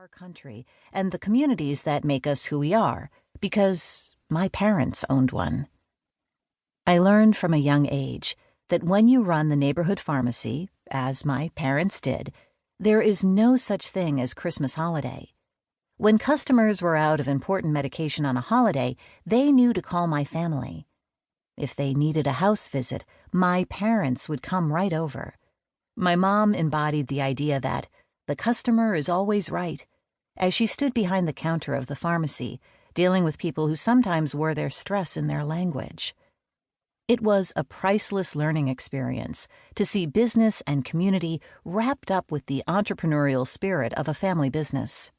our country and the communities that make us who we are, because my parents owned one. I learned from a young age that when you run the neighborhood pharmacy, as my parents did, there is no such thing as Christmas holiday. When customers were out of important medication on a holiday, they knew to call my family. If they needed a house visit, my parents would come right over. My mom embodied the idea that the customer is always right, as she stood behind the counter of the pharmacy, dealing with people who sometimes wore their stress in their language. It was a priceless learning experience to see business and community wrapped up with the entrepreneurial spirit of a family business.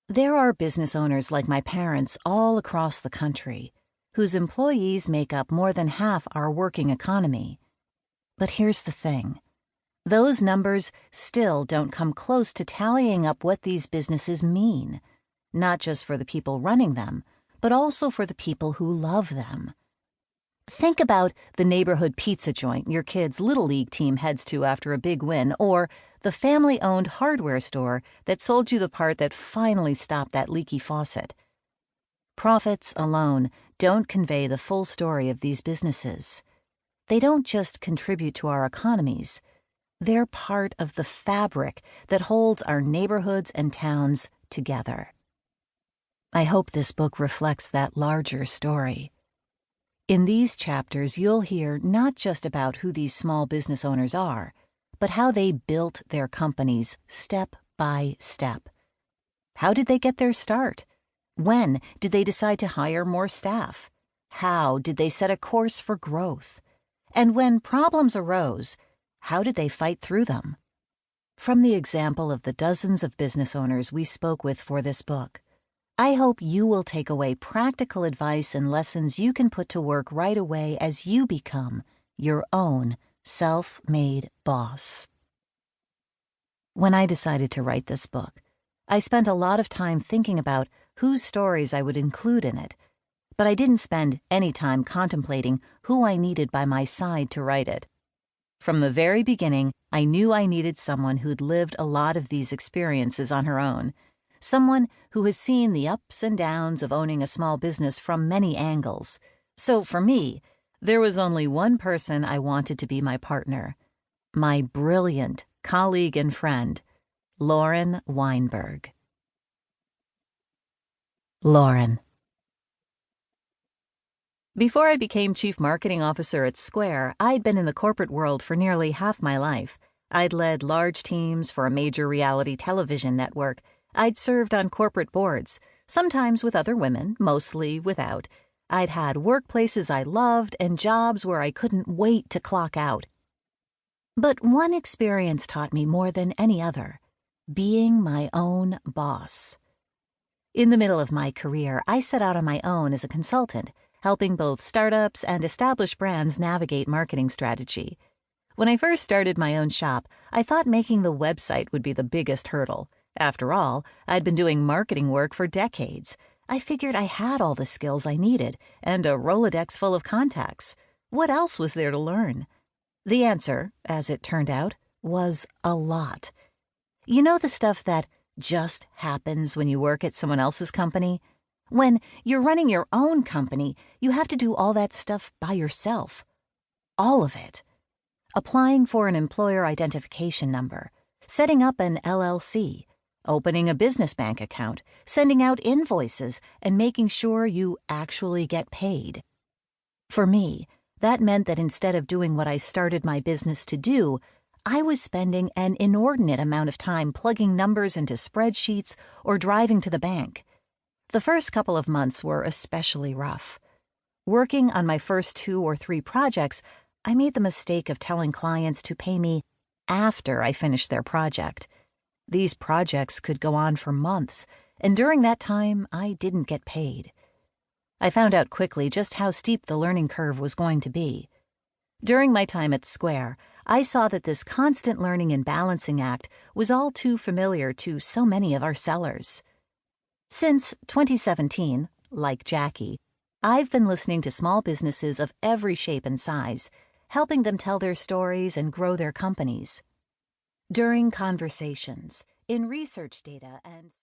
There are business owners like my parents all across the country, whose employees make up more than half our working economy. But here's the thing. Those numbers still don't come close to tallying up what these businesses mean, not just for the people running them, but also for the people who love them. Think about the neighborhood pizza joint your kid's Little League team heads to after a big win, or the family-owned hardware store that sold you the part that finally stopped that leaky faucet. Profits alone don't convey the full story of these businesses. They don't just contribute to our economies. They're part of the fabric that holds our neighborhoods and towns together. I hope this book reflects that larger story. In these chapters, you'll hear not just about who these small business owners are, but how they built their companies step by step. How did they get their start? When did they decide to hire more staff? How did they set a course for growth? And when problems arose, how did they fight through them? From the example of the dozens of business owners we spoke with for this book, I hope you will take away practical advice and lessons you can put to work right away as you become your own self-made boss. When I decided to write this book, I spent a lot of time thinking about whose stories I would include in it, but I didn't spend any time contemplating who I needed by my side to write it. From the very beginning, I knew I needed someone who'd lived a lot of these experiences on her own, someone who has seen the ups and downs of owning a small business from many angles. So for me, there was only one person I wanted to be my partner, my brilliant colleague and friend, Lauren Weinberg. Lauren. Before I became Chief Marketing Officer at Square, I'd been in the corporate world for nearly half my life. I'd led large teams for a major reality television network. I'd served on corporate boards, sometimes with other women, mostly without. I'd had workplaces I loved and jobs where I couldn't wait to clock out. But one experience taught me more than any other: being my own boss. In the middle of my career, I set out on my own as a consultant, helping both startups and established brands navigate marketing strategy. When I first started my own shop, I thought making the website would be the biggest hurdle. After all, I'd been doing marketing work for decades. I figured I had all the skills I needed and a Rolodex full of contacts. What else was there to learn? The answer, as it turned out, was a lot. You know the stuff that just happens when you work at someone else's company? When you're running your own company, you have to do all that stuff by yourself. All of it. Applying for an employer identification number, setting up an LLC, opening a business bank account, sending out invoices, and making sure you actually get paid. For me, that meant that instead of doing what I started my business to do, I was spending an inordinate amount of time plugging numbers into spreadsheets or driving to the bank. The first couple of months were especially rough. Working on my first 2 or 3 projects, I made the mistake of telling clients to pay me after I finished their project. These projects could go on for months, and during that time, I didn't get paid. I found out quickly just how steep the learning curve was going to be. During my time at Square, I saw that this constant learning and balancing act was all too familiar to so many of our sellers. Since 2017, like Jackie, I've been listening to small businesses of every shape and size, helping them tell their stories and grow their companies. During conversations, in research data and